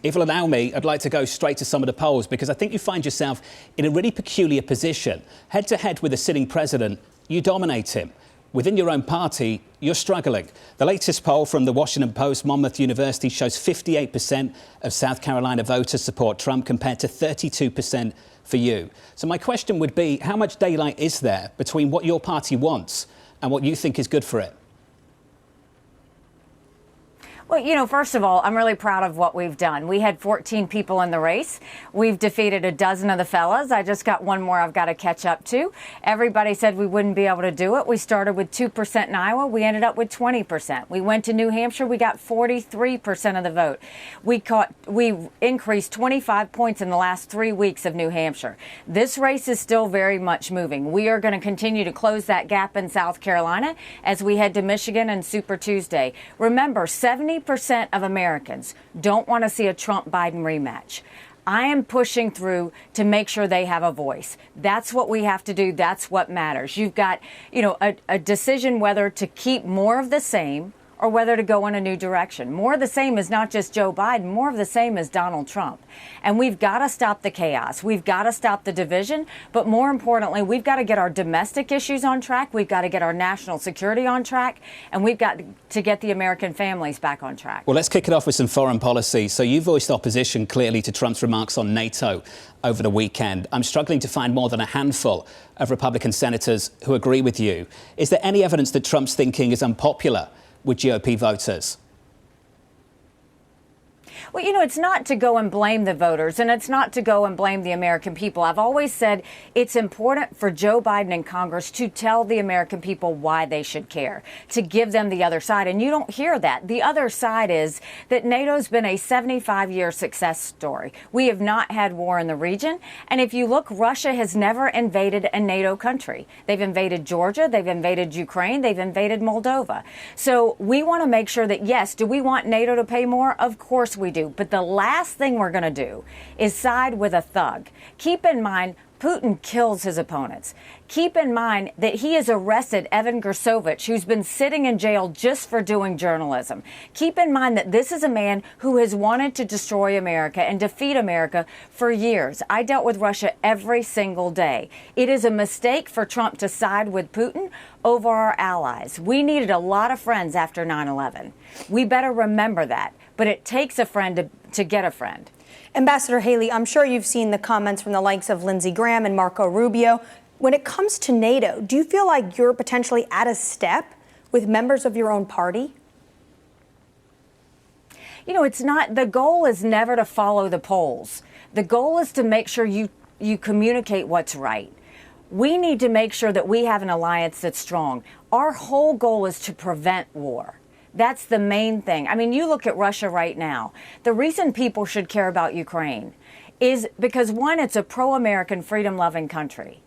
If you'll allow me, I'd like to go straight to some of the polls because I think you find yourself in a really peculiar position. Head to head with the sitting president, you dominate him. Within your own party, you're struggling. The latest poll from the Washington Post, Monmouth University, shows 58% of South Carolina voters support Trump compared to 32% for you. So my question would be, how much daylight is there between what your party wants and what you think is good for it? Well, first of all, I'm really proud of what we've done. We had 14 people in the race. We've defeated a dozen of the fellas. I just got one more I've got to catch up to. Everybody said we wouldn't be able to do it. We started with 2% in Iowa. We ended up with 20%. We went to New Hampshire. We got 43% of the vote. We increased 25 points in the last 3 weeks of New Hampshire. This race is still very much moving. We are going to continue to close that gap in South Carolina as we head to Michigan and Super Tuesday. Remember, 70% of Americans don't want to see a Trump-Biden rematch. I am pushing through to make sure they have a voice. That's what we have to do. That's what matters. You've got, a decision whether to keep more of the same or whether to go in a new direction. More of the same is not just Joe Biden. More of the same is Donald Trump. And we've got to stop the chaos. We've got to stop the division. But more importantly, we've got to get our domestic issues on track. We've got to get our national security on track. And we've got to get the American families back on track. Well, let's kick it off with some foreign policy. So you voiced opposition clearly to Trump's remarks on NATO over the weekend. I'm struggling to find more than a handful of Republican senators who agree with you. Is there any evidence that Trump's thinking is unpopular with GOP voters? Well, it's not to go and blame the voters, and it's not to go and blame the American people. I've always said it's important for Joe Biden and Congress to tell the American people why they should care, to give them the other side. And you don't hear that. The other side is that NATO's been a 75-year success story. We have not had war in the region. And if you look, Russia has never invaded a NATO country. They've invaded Georgia. They've invaded Ukraine. They've invaded Moldova. So we want to make sure that, yes, do we want NATO to pay more? Of course we do. But the last thing we're going to do is side with a thug. Keep in mind, Putin kills his opponents. Keep in mind that he has arrested Evan Gersovich, who's been sitting in jail just for doing journalism. Keep in mind that this is a man who has wanted to destroy America and defeat America for years. I dealt with Russia every single day. It is a mistake for Trump to side with Putin over our allies. We needed a lot of friends after 9/11. We better remember that. But it takes a friend to get a friend. Ambassador Haley, I'm sure you've seen the comments from the likes of Lindsey Graham and Marco Rubio. When it comes to NATO, do you feel like you're potentially out of step with members of your own party? It's not, the goal is never to follow the polls. The goal is to make sure you communicate what's right. We need to make sure that we have an alliance that's strong. Our whole goal is to prevent war. That's the main thing. I mean, you look at Russia right now. The reason people should care about Ukraine is because, one, it's a pro-American, freedom-loving country.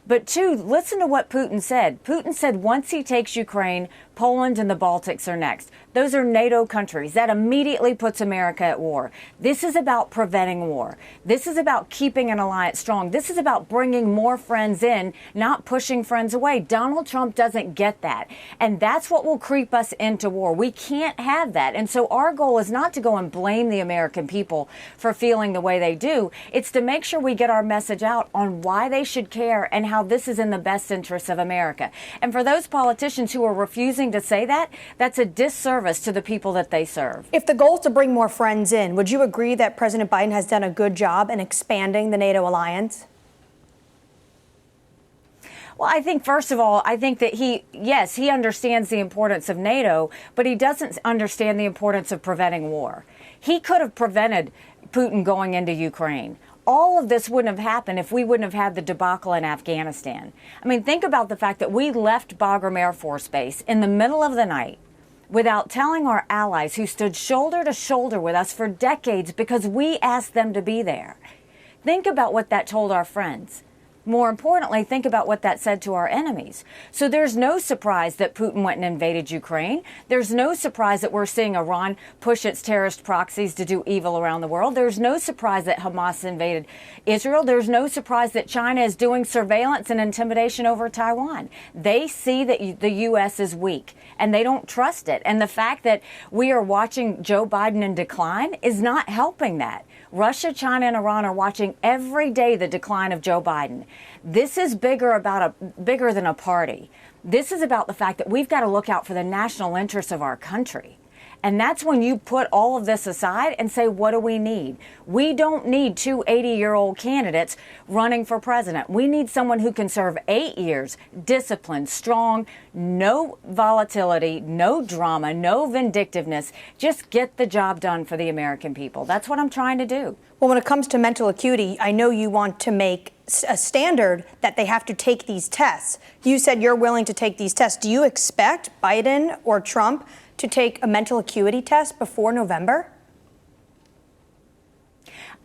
But two, listen to what Putin said. Putin said once he takes Ukraine, Poland and the Baltics are next. Those are NATO countries. That immediately puts America at war. This is about preventing war. This is about keeping an alliance strong. This is about bringing more friends in, not pushing friends away. Donald Trump doesn't get that. And that's what will creep us into war. We can't have that. And so our goal is not to go and blame the American people for feeling the way they do. It's to make sure we get our message out on why they should care and how this is in the best interest of America. And for those politicians who are refusing to say that, that's a disservice to the people that they serve. If the goal is to bring more friends in, would you agree that President Biden has done a good job in expanding the NATO alliance? Well, I think, first of all, I think that he understands the importance of NATO, but he doesn't understand the importance of preventing war. He could have prevented Putin going into Ukraine. All of this wouldn't have happened if we wouldn't have had the debacle in Afghanistan. I mean, think about the fact that we left Bagram Air Force Base in the middle of the night without telling our allies who stood shoulder to shoulder with us for decades because we asked them to be there. Think about what that told our friends. More importantly, think about what that said to our enemies. So there's no surprise that Putin went and invaded Ukraine. There's no surprise that we're seeing Iran push its terrorist proxies to do evil around the world. There's no surprise that Hamas invaded Israel. There's no surprise that China is doing surveillance and intimidation over Taiwan. They see that the U.S. is weak and they don't trust it. And the fact that we are watching Joe Biden in decline is not helping that. Russia, China, and Iran are watching every day the decline of Joe Biden. This is bigger than a party. This is about the fact that we've got to look out for the national interests of our country. And that's when you put all of this aside and say, what do we need? We don't need two 80-year-old candidates running for president. We need someone who can serve 8 years, disciplined, strong, no volatility, no drama, no vindictiveness. Just get the job done for the American people. That's what I'm trying to do. Well, when it comes to mental acuity, I know you want to make a standard that they have to take these tests. You said you're willing to take these tests. Do you expect Biden or Trump to take a mental acuity test before November?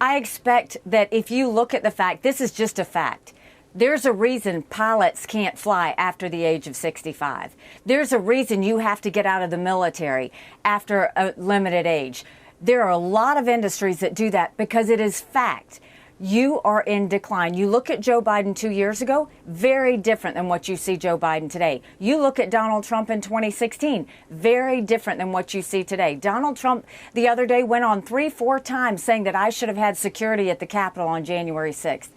I expect that if you look at the fact, this is just a fact. There's a reason pilots can't fly after the age of 65. There's a reason you have to get out of the military after a limited age. There are a lot of industries that do that because it is fact. You are in decline. You look at Joe Biden 2 years ago, very different than what you see Joe Biden today. You look at Donald Trump in 2016, very different than what you see today. Donald Trump the other day went on 3-4 times saying that I should have had security at the Capitol on January 6th.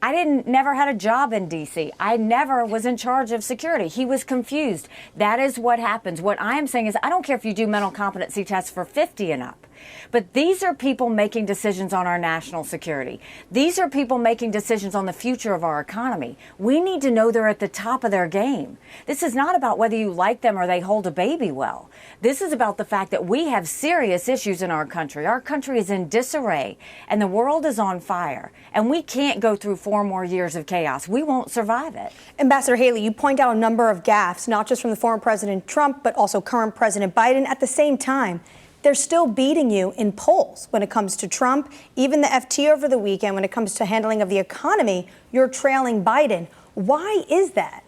I never had a job in D.C. I never was in charge of security. He was confused. That is what happens. What I am saying is I don't care if you do mental competency tests for 50 and up. But these are people making decisions on our national security. These are people making decisions on the future of our economy. We need to know they're at the top of their game. This is not about whether you like them or they hold a baby well. This is about the fact that we have serious issues in our country. Our country is in disarray and the world is on fire. And we can't go through 4 more years of chaos. We won't survive it. Ambassador Haley, you point out a number of gaffes, not just from the former President Trump, but also current President Biden. At the same time, they're still beating you in polls when it comes to Trump. Even the FT over the weekend, when it comes to handling of the economy, you're trailing Biden. Why is that?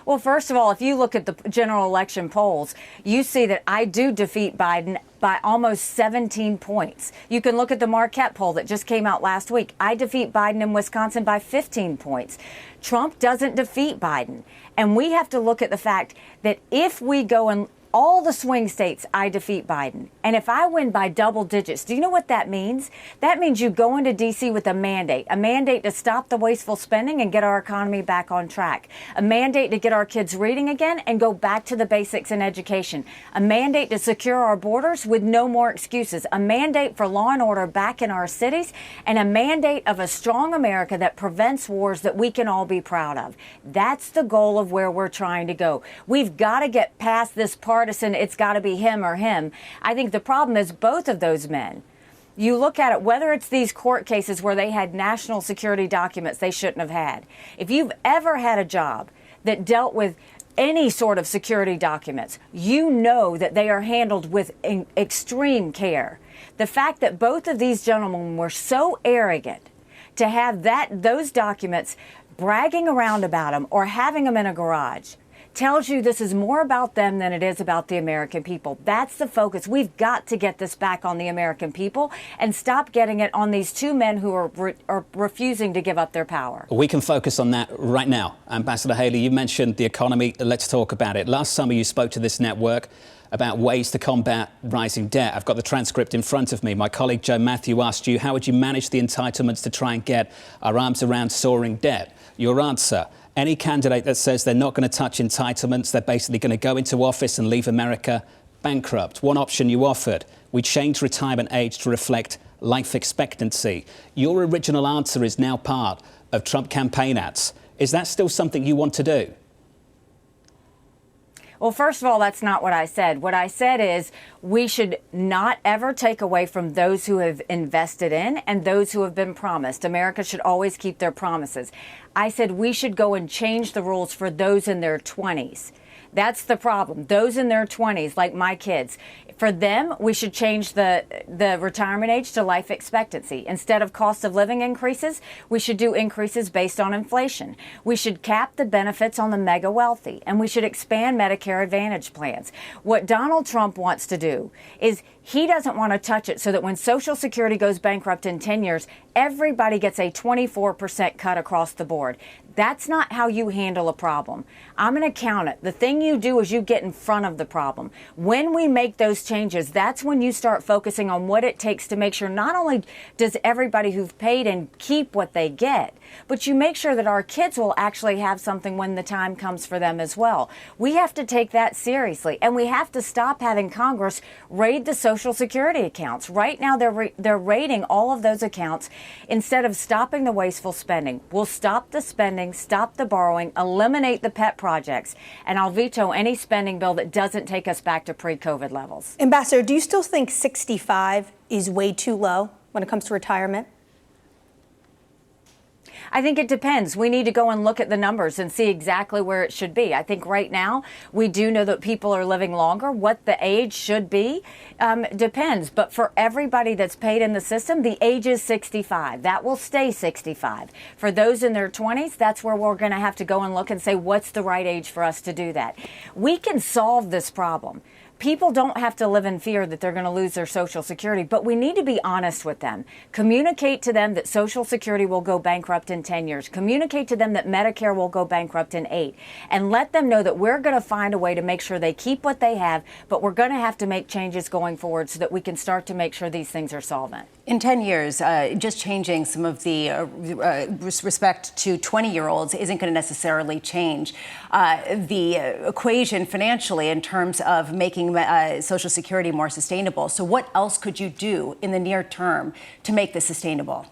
Well, first of all, if you look at the general election polls, you see that I do defeat Biden by almost 17 points. You can look at the Marquette poll that just came out last week. I defeat Biden in Wisconsin by 15 points. Trump doesn't defeat Biden. And we have to look at the fact that if we go and all the swing states, I defeat Biden. And if I win by double digits, do you know what that means? That means you go into D.C. with a mandate to stop the wasteful spending and get our economy back on track, a mandate to get our kids reading again and go back to the basics in education, a mandate to secure our borders with no more excuses, a mandate for law and order back in our cities, and a mandate of a strong America that prevents wars that we can all be proud of. That's the goal of where we're trying to go. We've got to get past this partisan, it's got to be him or him. I think the problem is both of those men. You look at it, whether it's these court cases where they had national security documents they shouldn't have had. If you've ever had a job that dealt with any sort of security documents, you know that they are handled with extreme care. The fact that both of these gentlemen were so arrogant to have those documents bragging around about them or having them in a garage tells you this is more about them than it is about the American people. That's the focus. We've got to get this back on the American people and stop getting it on these two men who are refusing to give up their power. We can focus on that right now. Ambassador Haley, you mentioned the economy. Let's talk about it. Last summer, you spoke to this network about ways to combat rising debt. I've got the transcript in front of me. My colleague Joe Matthew asked you, how would you manage the entitlements to try and get our arms around soaring debt? Your answer: any candidate that says they're not going to touch entitlements, they're basically going to go into office and leave America bankrupt. One option you offered: we change retirement age to reflect life expectancy. Your original answer is now part of Trump campaign ads. Is that still something you want to do? Well, first of all, that's not what I said. What I said is we should not ever take away from those who have invested in and those who have been promised. America should always keep their promises. I said we should go and change the rules for those in their 20s. That's the problem. Those in their 20s, like my kids, For them, we should change the retirement age to life expectancy. Instead of cost of living increases, we should do increases based on inflation. We should cap the benefits on the mega wealthy, and we should expand Medicare Advantage plans. What Donald Trump wants to do is he doesn't want to touch it so that when Social Security goes bankrupt in 10 years, everybody gets a 24% cut across the board. That's not how you handle a problem. I'm going to count it. The thing you do is you get in front of the problem. When we make those changes, that's when you start focusing on what it takes to make sure not only does everybody who've paid in keep what they get, but you make sure that our kids will actually have something when the time comes for them as well. We have to take that seriously, and we have to stop having Congress raid the Social Security accounts. Right now, they're raiding all of those accounts instead of stopping the wasteful spending. We'll stop the spending, stop the borrowing, eliminate the pet projects, and I'll veto any spending bill that doesn't take us back to pre-COVID levels. Ambassador, do you still think 65 is way too low when it comes to retirement? I think it depends. We need to go and look at the numbers and see exactly where it should be. I think right now we do know that people are living longer. What the age should be depends. But for everybody that's paid in the system, the age is 65. That will stay 65. For those in their 20s, that's where we're going to have to go and look and say, what's the right age for us to do that? We can solve this problem. People don't have to live in fear that they're going to lose their Social Security, but we need to be honest with them. Communicate to them that Social Security will go bankrupt in 10 years. Communicate to them that Medicare will go bankrupt in 8. And let them know that we're going to find a way to make sure they keep what they have, but we're going to have to make changes going forward so that we can start to make sure these things are solvent. In 10 years, just changing some of the respect to 20-year-olds isn't going to necessarily change the equation financially in terms of making Social Security more sustainable. So what else could you do in the near term to make this sustainable?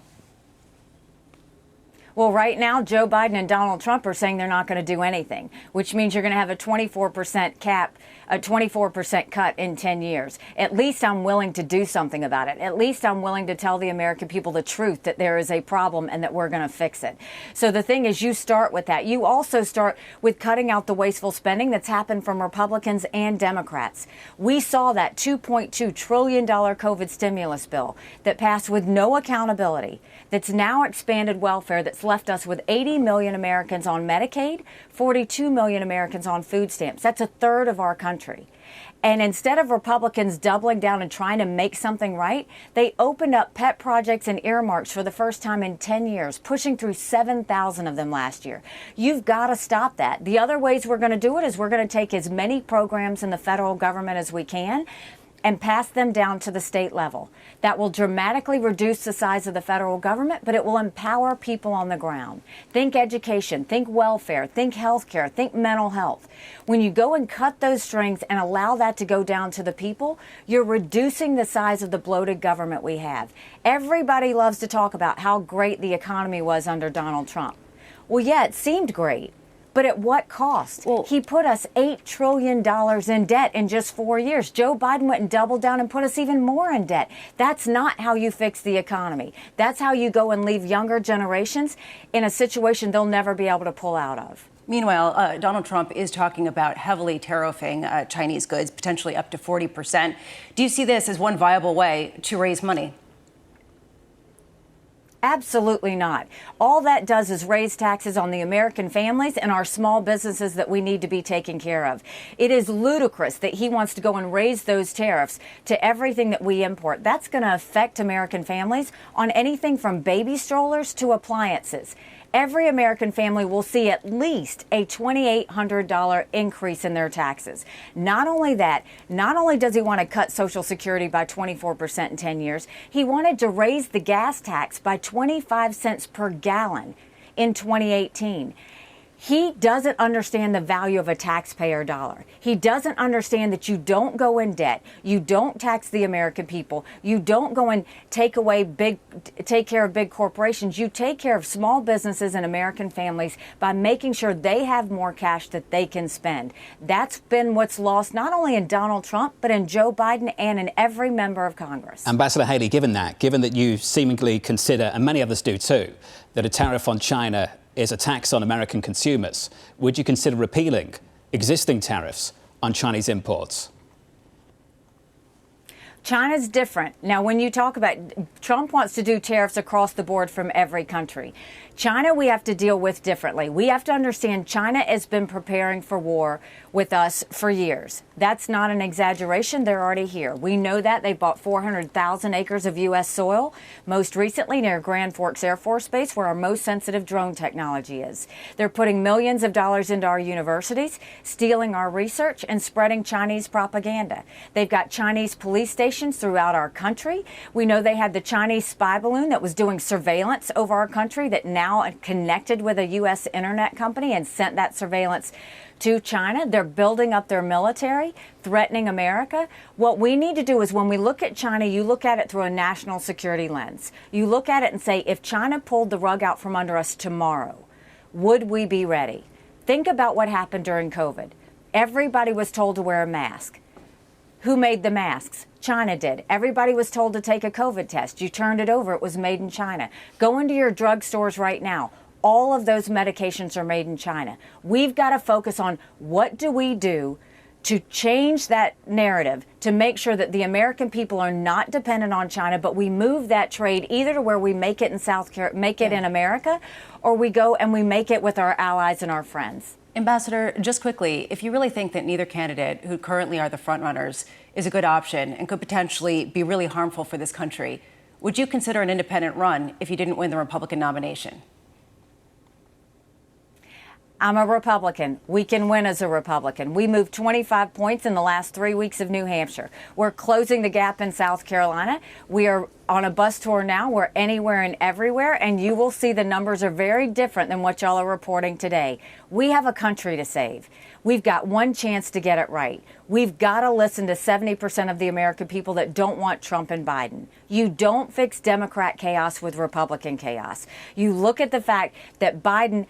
Well, right now, Joe Biden and Donald Trump are saying they're not going to do anything, which means you're going to have a 24% cap, a 24% cut in 10 years. At least I'm willing to do something about it. At least I'm willing to tell the American people the truth that there is a problem and that we're going to fix it. So the thing is, you start with that. You also start with cutting out the wasteful spending that's happened from Republicans and Democrats. We saw that $2.2 trillion COVID stimulus bill that passed with no accountability, that's now expanded welfare, that's left us with 80 million Americans on Medicaid, 42 million Americans on food stamps. That's a third of our country. And instead of Republicans doubling down and trying to make something right, they opened up pet projects and earmarks for the first time in 10 years, pushing through 7,000 of them last year. You've got to stop that. The other ways we're going to do it is we're going to take as many programs in the federal government as we can and pass them down to the state level. That will dramatically reduce the size of the federal government, but it will empower people on the ground. Think education, think welfare, think healthcare, think mental health. When you go and cut those strings and allow that to go down to the people, you're reducing the size of the bloated government we have. Everybody loves to talk about how great the economy was under Donald Trump. Well, yeah, it seemed great. But at what cost? Well, he put us $8 trillion in debt in just 4 years. Joe Biden went and doubled down and put us even more in debt. That's not how you fix the economy. That's how you go and leave younger generations in a situation they'll never be able to pull out of. Meanwhile, Donald Trump is talking about heavily tariffing Chinese goods, potentially up to 40%. Do you see this as one viable way to raise money? Absolutely not. All that does is raise taxes on the American families and our small businesses that we need to be taken care of. It is ludicrous that he wants to go and raise those tariffs to everything that we import. That's going to affect American families on anything from baby strollers to appliances. Every American family will see at least a $2,800 increase in their taxes. Not only that, not only does he want to cut Social Security by 24% in 10 years, he wanted to raise the gas tax by 25 cents per gallon in 2018. He doesn't understand the value of a taxpayer dollar. He doesn't understand that you don't go in debt. You don't tax the American people. You don't go and take care of big corporations. You take care of small businesses and American families by making sure they have more cash that they can spend. That's been what's lost not only in Donald Trump, but in Joe Biden and in every member of Congress. Ambassador Haley, given that you seemingly consider, and many others do too, that a tariff on China is a tax on American consumers, would you consider repealing existing tariffs on Chinese imports? China's different. Now, when you talk about Trump wants to do tariffs across the board from every country. China, we have to deal with differently. We have to understand China has been preparing for war with us for years. That's not an exaggeration. They're already here. We know that. They bought 400,000 acres of U.S. soil, most recently near Grand Forks Air Force Base, where our most sensitive drone technology is. They're putting millions of dollars into our universities, stealing our research, and spreading Chinese propaganda. They've got Chinese police stations throughout our country. We know they had the Chinese spy balloon that was doing surveillance over our country that now connected with a U.S. internet company and sent that surveillance to China. They're building up their military, threatening America. What we need to do is when we look at China, you look at it through a national security lens. You look at it and say, if China pulled the rug out from under us tomorrow, would we be ready? Think about what happened during COVID. Everybody was told to wear a mask. Who made the masks? China did. Everybody was told to take a COVID test. You turned it over. It was made in China. Go into your drugstores right now. All of those medications are made in China. We've got to focus on what do we do to change that narrative, to make sure that the American people are not dependent on China, but we move that trade either to where we make it in in America, or we go and we make it with our allies and our friends. Ambassador, just quickly, if you really think that neither candidate, who currently are the frontrunners, is a good option and could potentially be really harmful for this country, would you consider an independent run if you didn't win the Republican nomination? I'm a Republican. We can win as a Republican. We moved 25 points in the last 3 weeks of New Hampshire. We're closing the gap in South Carolina. We are on a bus tour now. We're anywhere and everywhere, and you will see the numbers are very different than what y'all are reporting today. We have a country to save. We've got one chance to get it right. We've got to listen to 70% of the American people that don't want Trump and Biden. You don't fix Democrat chaos with Republican chaos. You look at the fact that Biden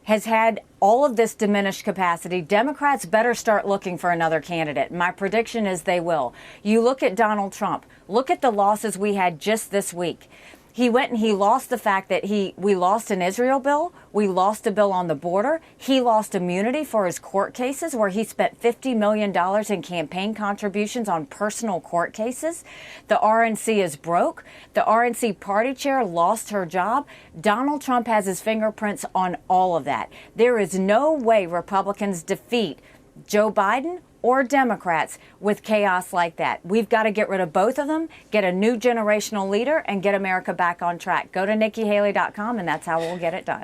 has had all of this diminished capacity. Democrats better start looking for another candidate. My prediction is they will. You look at Donald Trump. Look at the losses we had just this week. He went and he lost the fact that we lost an Israel bill. We lost a bill on the border. He lost immunity for his court cases where he spent $50 million in campaign contributions on personal court cases. The RNC is broke. The RNC party chair lost her job. Donald Trump has his fingerprints on all of that. There is no way Republicans defeat Joe Biden or Democrats with chaos like that. We've got to get rid of both of them, get a new generational leader, and get America back on track. Go to NikkiHaley.com, and that's how we'll get it done.